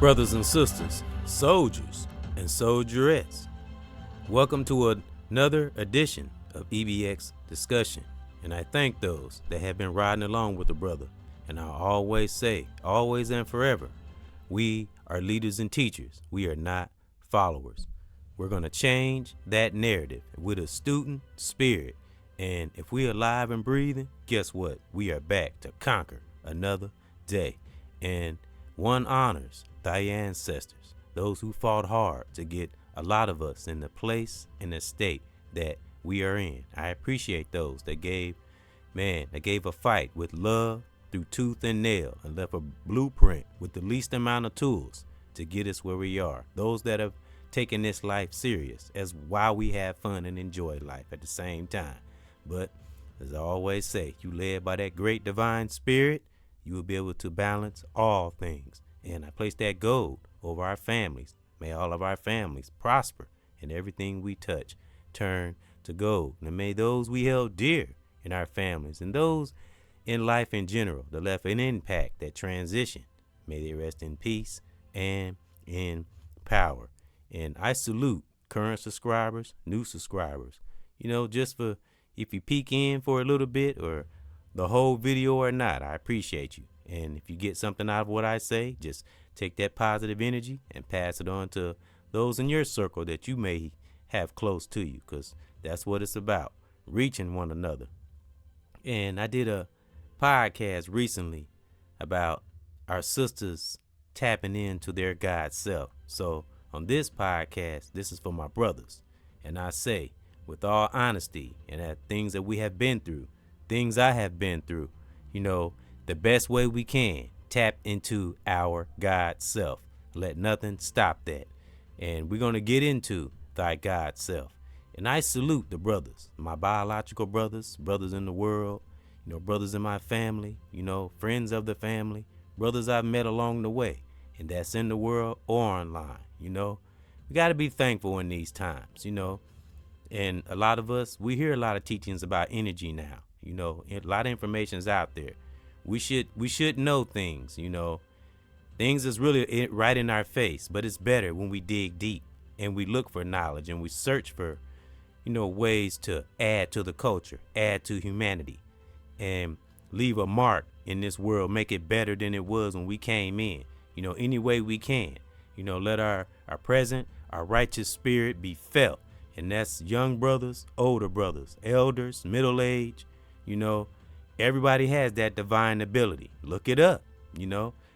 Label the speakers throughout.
Speaker 1: Brothers and sisters, soldiers and soldierettes, welcome to another edition of EBX Discussion. And I thank those that have been riding along with the brother. And I always say, always and forever, we are leaders and teachers. We are not followers. We're going to change that narrative with a student spirit. And if we're alive and breathing, guess what? We are back to conquer another day. And one honors thy ancestors, those who fought hard to get a lot of us in the place and the state that we are in. I appreciate those that gave a fight with love through tooth and nail and left a blueprint with the least amount of tools to get us where we are. Those that have taken this life serious as while we have fun and enjoy life at the same time. But as I always say, you led by that great divine spirit, you will be able to balance all things. And I place that gold over our families. May all of our families prosper and everything we touch turn to gold. And may those we held dear in our families and those in life in general that left an impact, that transition, may they rest in peace and in power. And I salute current subscribers, new subscribers, just for if you peek in for a little bit or the whole video or not, I appreciate you. And if you get something out of what I say, just take that positive energy and pass it on to those in your circle that you may have close to you, because that's what it's about, reaching one another. And I did a podcast recently about our sisters tapping into their God self. So on this podcast, this is for my brothers. And I say, with all honesty, and that things that we have been through, things I have been through, the best way we can, tap into our God self. Let nothing stop that. And we're going to get into thy God self. And I salute the brothers, my biological brothers, brothers in the world, brothers in my family, friends of the family, brothers I've met along the way, and that's in the world or online. We got to be thankful in these times, And a lot of us, we hear a lot of teachings about energy now. A lot of information is out there. We should know things, Things is really right in our face, but it's better when we dig deep and we look for knowledge and we search for, ways to add to the culture, add to humanity, and leave a mark in this world, make it better than it was when we came in, any way we can. Let our present, our righteous spirit be felt. And that's young brothers, older brothers, elders, middle age, everybody has that divine ability. Look it up,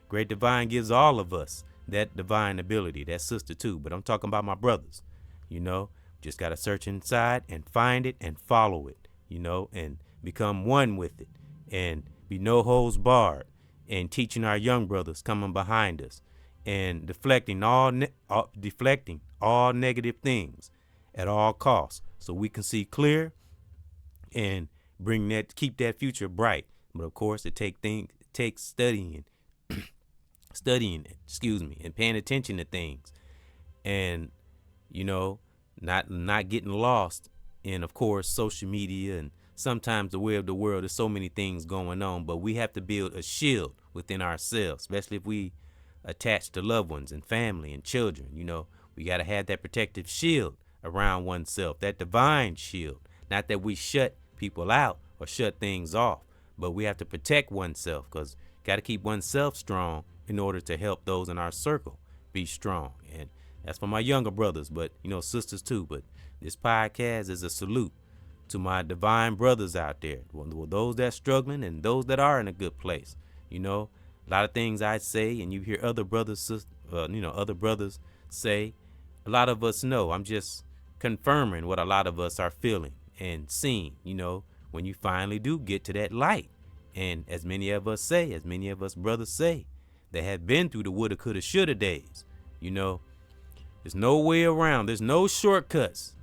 Speaker 1: Great Divine gives all of us that divine ability, that sister too. But I'm talking about my brothers, Just got to search inside and find it and follow it, and become one with it and be no holds barred and teaching our young brothers coming behind us and deflecting all negative things at all costs so we can see clear and keep that future bright. But of course it takes studying, and paying attention to things, and not getting lost in, of course, social media and sometimes the way of the world. There's so many things going on, but we have to build a shield within ourselves, especially if we attach to loved ones and family and children. We got to have that protective shield around oneself, that divine shield. Not that we shut people out or shut things off, but we have to protect oneself, because got to keep oneself strong in order to help those in our circle be strong. And that's for my younger brothers, but sisters too. But this podcast is a salute to my divine brothers out there, those that struggling and those that are in a good place. A lot of things I say, and you hear other brothers, other brothers say. A lot of us know. I'm just confirming what a lot of us are feeling and seeing, when you finally do get to that light. And as many of us brothers say, that have been through the woulda, coulda, shoulda days, there's no way around. There's no shortcuts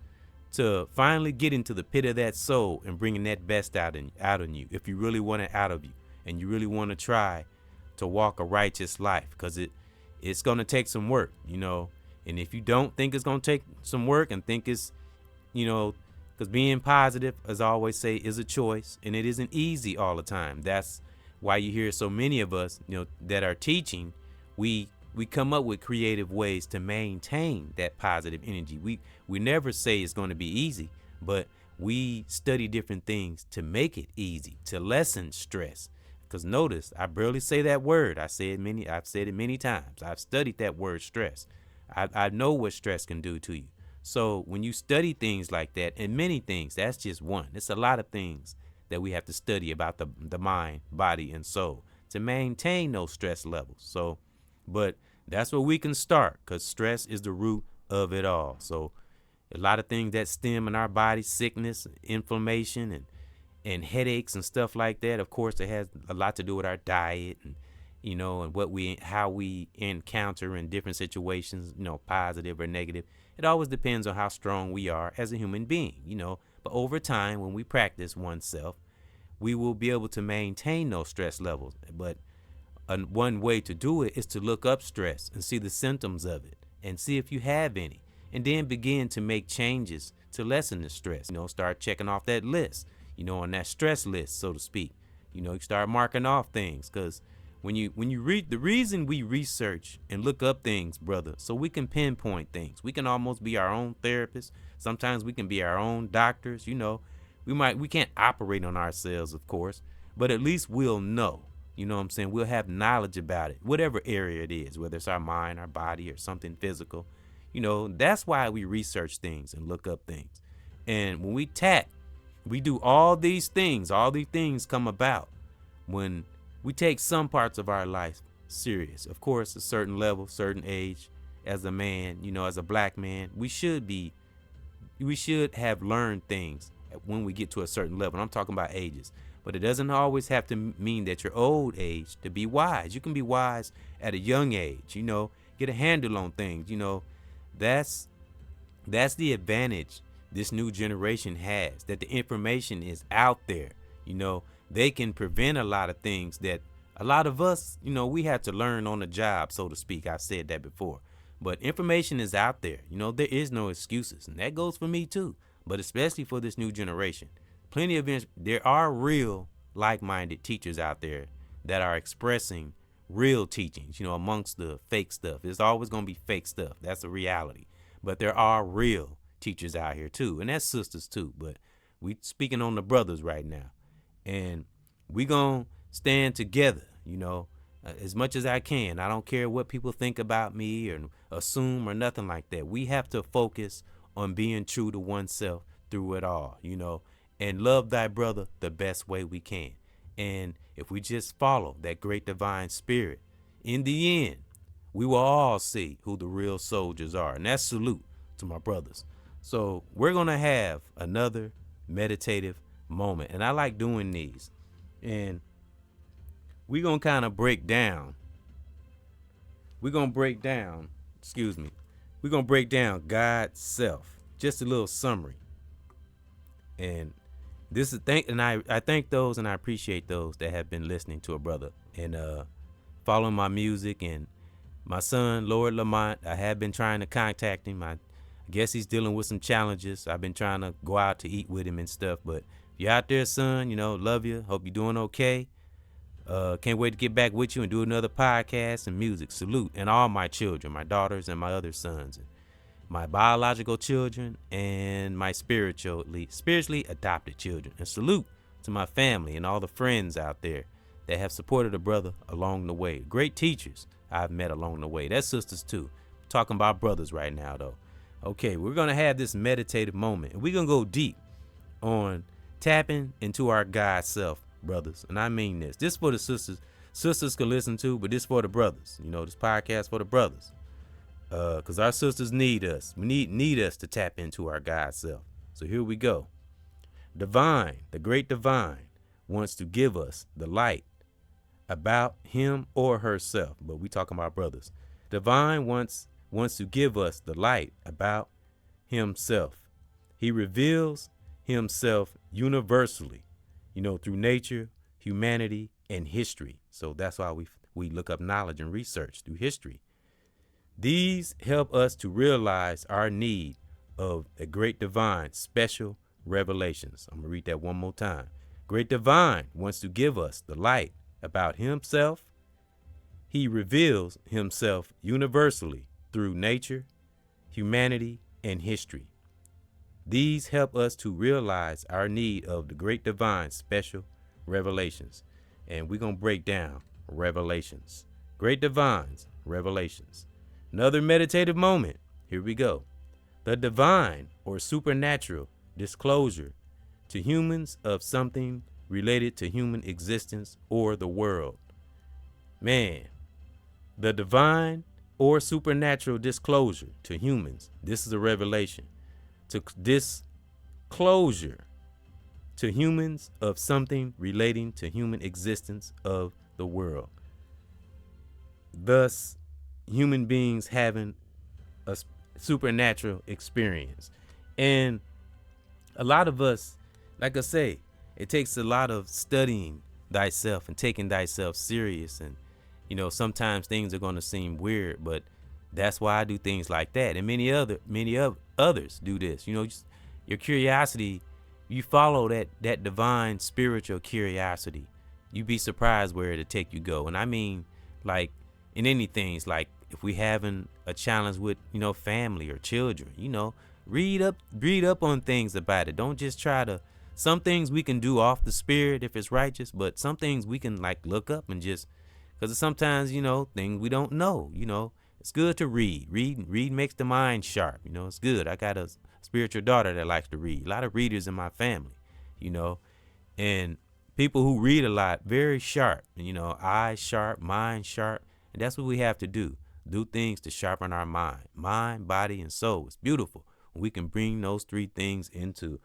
Speaker 1: to finally get into the pit of that soul and bringing that best out in you. If you really want it out of you and you really want to try to walk a righteous life, because it's going to take some work, And if you don't think it's going to take some work and think it's, because being positive, as I always say, is a choice, and it isn't easy all the time. That's why you hear so many of us, that are teaching, we we come up with creative ways to maintain that positive energy. We never say it's going to be easy, but we study different things to make it easy, to lessen stress. Because notice, I barely say that word. I've said it many times. I've studied that word stress. I know what stress can do to you. So when you study things like that, and many things, that's just one. It's a lot of things that we have to study about the mind, body, and soul to maintain those stress levels. So, but that's where we can start, because stress is the root of it all. So a lot of things that stem in our body, sickness, inflammation, and headaches and stuff like that. Of course, it has a lot to do with our diet and, and how we encounter in different situations, positive or negative. It always depends on how strong we are as a human being, but over time, when we practice oneself, we will be able to maintain those stress levels. But one way to do it is to look up stress and see the symptoms of it and see if you have any, and then begin to make changes to lessen the stress. Start checking off that list, on that stress list, so to speak. You start marking off things, because when you read, the reason we research and look up things, brother, so we can pinpoint things. We can almost be our own therapist. Sometimes we can be our own doctors. We can't operate on ourselves, of course, but at least we'll know. You know what I'm saying? We'll have knowledge about it, whatever area it is, whether it's our mind, our body, or something physical. That's why we research things and look up things. And when we tap, we do all these things. All these things come about when we take some parts of our life serious. Of course, a certain level, certain age, as a man, as a black man, we should have learned things when we get to a certain level. I'm talking about ages, but it doesn't always have to mean that you're old age to be wise. You can be wise at a young age, get a handle on things. That's the advantage this new generation has, that the information is out there. They can prevent a lot of things that a lot of us, we had to learn on the job, so to speak. I've said that before, but information is out there. There is no excuses, and that goes for me too, but especially for this new generation. There are real like-minded teachers out there that are expressing real teachings, amongst the fake stuff. There's always going to be fake stuff. That's a reality. But there are real teachers out here too, and that's sisters too. But we speaking on the brothers right now, and we gonna stand together, as much as I can. I don't care what people think about me or assume or nothing like that. We have to focus on being true to oneself through it all, and love thy brother the best way we can. And if we just follow that great divine spirit, in the end, we will all see who the real soldiers are. And that's salute to my brothers. So we're going to have another meditative moment. And I like doing these. And we're going to kind of break down. We're going to break down God's self. Just a little summary. And this is I thank those and I appreciate those that have been listening to a brother and following my music. And my son, Lord Lamont, I have been trying to contact him. I guess he's dealing with some challenges. I've been trying to go out to eat with him and stuff. But if you're out there, son, love you. Hope you're doing okay. Can't wait to get back with you and do another podcast and music. Salute. And all my children, my daughters and my other sons, my biological children and my spiritually adopted children. And salute to my family and all the friends out there that have supported a brother along the way. Great teachers I've met along the way. That's sisters too. I'm talking about brothers right now though. Okay, we're going to have this meditative moment, and we're going to go deep on tapping into our God self, brothers. And I mean this. This for the sisters. Sisters can listen to, but this for the brothers. This podcast for the brothers. Because our sisters need us. We need us to tap into our God self. So here we go. Divine, the great divine, wants to give us the light about him or herself. But we talking about brothers. Divine wants to give us the light about himself. He reveals himself universally, through nature, humanity, and history. So that's why we look up knowledge and research through history. These help us to realize our need of a great divine special revelations. I'm going to read that one more time. Great divine wants to give us the light about himself. He reveals himself universally through nature, humanity, and history. These help us to realize our need of the great divine special revelations. And we're going to break down revelations. Great divines, revelations. Another meditative moment. Here we go. The divine or supernatural disclosure to humans of something related to human existence or the world. Man, the divine or supernatural disclosure to humans. This is a revelation. To disclosure to humans of something relating to human existence of the world. Thus, human beings having a supernatural experience. And a lot of us, like I say, it takes a lot of studying thyself and taking thyself serious. And, sometimes things are going to seem weird, but that's why I do things like that. And many others do this. Just your curiosity, you follow that divine spiritual curiosity. You'd be surprised where it'll take you go. And I mean, like in anything, like if we having a challenge with, family or children, read up on things about it. Don't just try to, some things we can do off the spirit if it's righteous, but some things we can like look up and just, because sometimes, things we don't know, it's good to read. Read makes the mind sharp. It's good. I got a spiritual daughter that likes to read. A lot of readers in my family, and people who read a lot, very sharp, eyes sharp, mind sharp. And that's what we have to do. Do things to sharpen our mind, body, and soul. It's beautiful. We can bring those three things into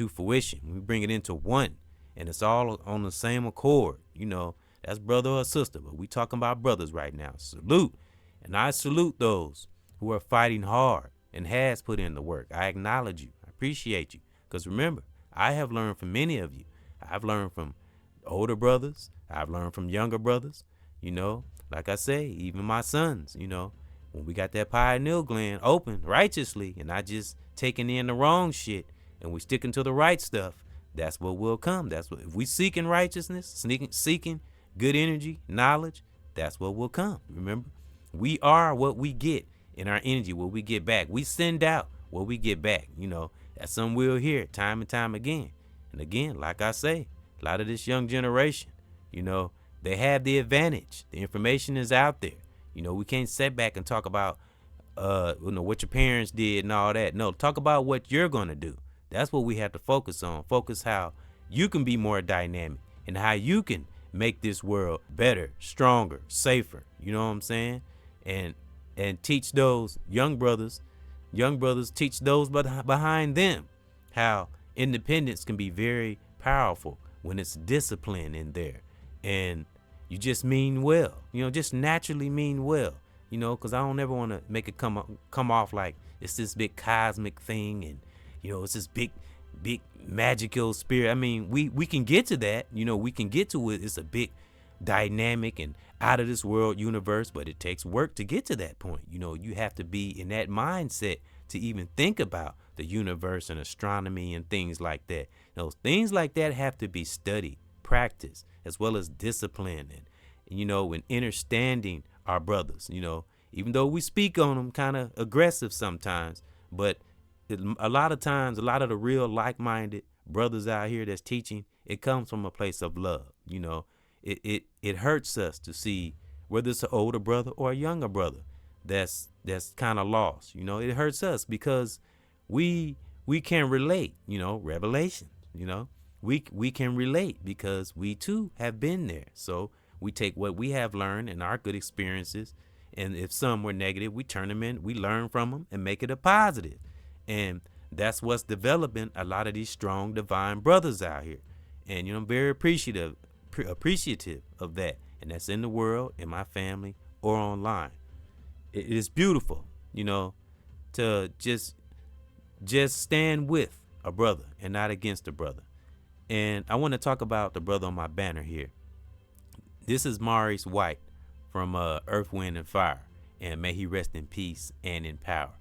Speaker 1: fruition. We bring it into one, and it's all on the same accord. That's brother or sister, but we talking about brothers right now. Salute. And I salute those who are fighting hard and has put in the work. I acknowledge you. I appreciate you. Because remember, I have learned from many of you. I've learned from older brothers. I've learned from younger brothers. Like I say, even my sons, when we got that pineal gland open righteously and not just taking in the wrong shit and we sticking to the right stuff, that's what will come. That's what, if we seeking righteousness, seeking good energy, knowledge, that's what will come. Remember, we are what we get in our energy, what we get back. We send out what we get back. That's something we'll hear time and time again. And again, like I say, a lot of this young generation, they have the advantage. The information is out there. We can't sit back and talk about, what your parents did and all that. No, talk about what you're going to do. That's what we have to focus on. Focus how you can be more dynamic and how you can make this world better, stronger, safer. You know what I'm saying? And teach those young brothers, teach those behind them how independence can be very powerful when it's discipline in there. And you just mean well, just naturally mean well, because I don't ever want to make it come off like it's this big cosmic thing and, it's this big magical spirit. I mean, we can get to that, we can get to it. It's a big dynamic and out of this world universe, but it takes work to get to that point. You have to be in that mindset to even think about the universe and astronomy and things like that. Those things like that have to be studied, practiced, as well as discipline and understanding our brothers, even though we speak on them kind of aggressive sometimes, but a lot of times, a lot of the real like-minded brothers out here that's teaching, it comes from a place of love. It hurts us to see whether it's an older brother or a younger brother that's kind of lost. It hurts us because we can relate, revelation, we can relate because we too have been there. So we take what we have learned and our good experiences, and if some were negative, we turn them in, we learn from them and make it a positive. And that's what's developing a lot of these strong divine brothers out here. And, I'm very appreciative of that. And that's in the world, in my family, or online. It is beautiful, to just stand with a brother and not against a brother. And I want to talk about the brother on my banner here. This is Maurice White from Earth, Wind, and Fire. And may he rest in peace and in power.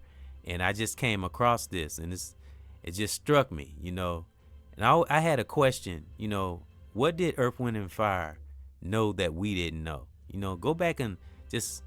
Speaker 1: And I just came across this, and it just struck me, And I had a question, what did Earth, Wind, and Fire know that we didn't know? Go back and just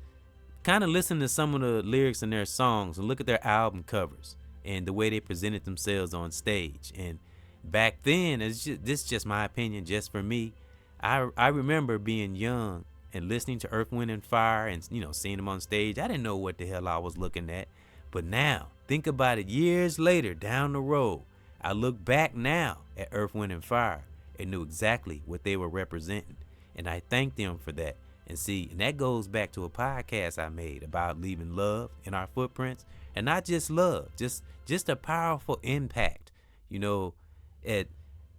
Speaker 1: kind of listen to some of the lyrics in their songs and look at their album covers and the way they presented themselves on stage. And back then, this is just my opinion, just for me. I remember being young and listening to Earth, Wind, and Fire and, seeing them on stage. I didn't know what the hell I was looking at. But now, think about it, years later, down the road, I look back now at Earth, Wind, and Fire and knew exactly what they were representing. And I thank them for that. And see, and that goes back to a podcast I made about leaving love in our footprints. And not just love, just a powerful impact.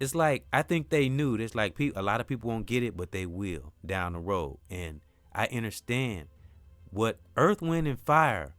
Speaker 1: It's like, I think they knew. There's like a lot of people won't get it, but they will down the road. And I understand what Earth, Wind, and Fire,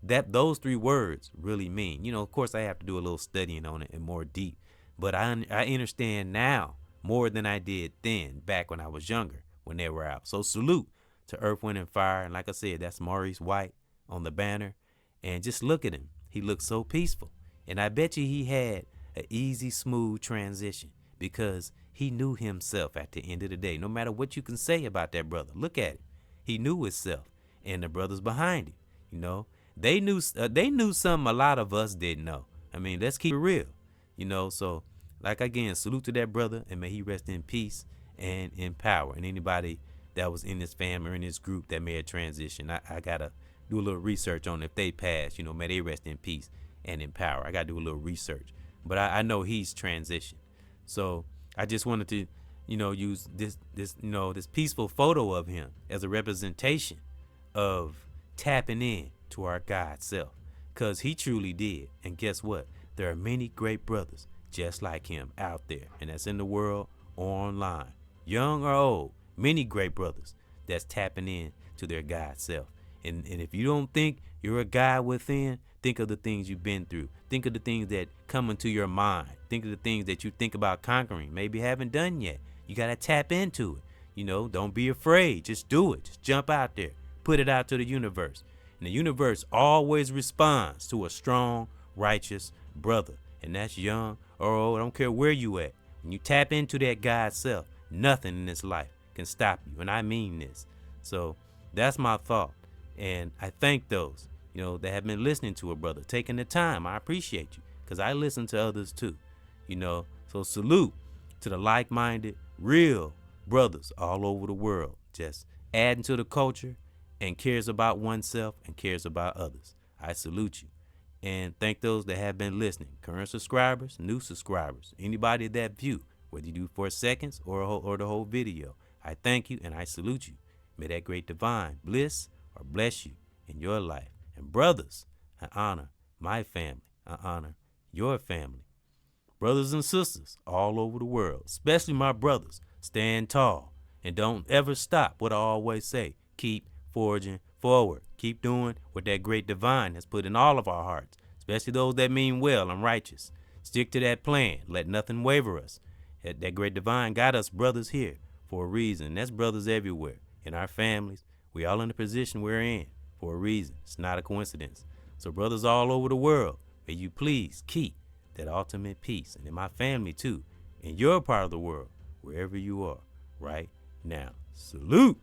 Speaker 1: that those three words really mean. Of course, I have to do a little studying on it and more deep. But I understand now more than I did then, back when I was younger, when they were out. So salute to Earth, Wind, and Fire. And like I said, that's Maurice White on the banner. And just look at him. He looks so peaceful. And I bet you he had an easy, smooth transition because he knew himself at the end of the day. No matter what you can say about that brother, look at it. He knew himself and the brothers behind him. They knew something a lot of us didn't know. I mean, let's keep it real. So like, again, salute to that brother, and may he rest in peace and in power. And anybody that was in this family or in this group that may have transitioned, I gotta do a little research on if they passed. May they rest in peace and in power. I gotta do a little research, but I know he's transitioned. So I just wanted to, use this peaceful photo of him as a representation of tapping in to our God self, because he truly did. And guess what? There are many great brothers just like him out there, and that's in the world or online, young or old. Many great brothers that's tapping in to their God self. And if you don't think you're a God within, think of the things you've been through. Think of the things that come into your mind. Think of the things that you think about conquering, maybe haven't done yet. You got to tap into it. Don't be afraid. Just do it. Just jump out there. Put it out to the universe. And the universe always responds to a strong, righteous brother. And that's young or old. I don't care where you at. When you tap into that God self, nothing in this life can stop you. And I mean this. So that's my thought. And I thank those, that have been listening to a brother, taking the time. I appreciate you, because I listen to others too. So salute to the like-minded, real brothers all over the world, just adding to the culture and cares about oneself and cares about others. I salute you. And thank those that have been listening, current subscribers, new subscribers, anybody that view, whether you do 4 seconds or the whole video. I thank you and I salute you. May that great divine bliss or bless you in your life. And brothers, I honor my family. I honor your family. Brothers and sisters all over the world, especially my brothers, stand tall and don't ever stop. What I always say, keep forging forward. Keep doing what that great divine has put in all of our hearts, especially those that mean well and righteous. Stick to that plan. Let nothing waver us. That great divine got us brothers here for a reason. That's brothers everywhere in our families. We all in the position we're in for a reason. It's not a coincidence. So brothers all over the world, may you please keep that ultimate peace. And in my family too, in your part of the world, wherever you are right now. Salute.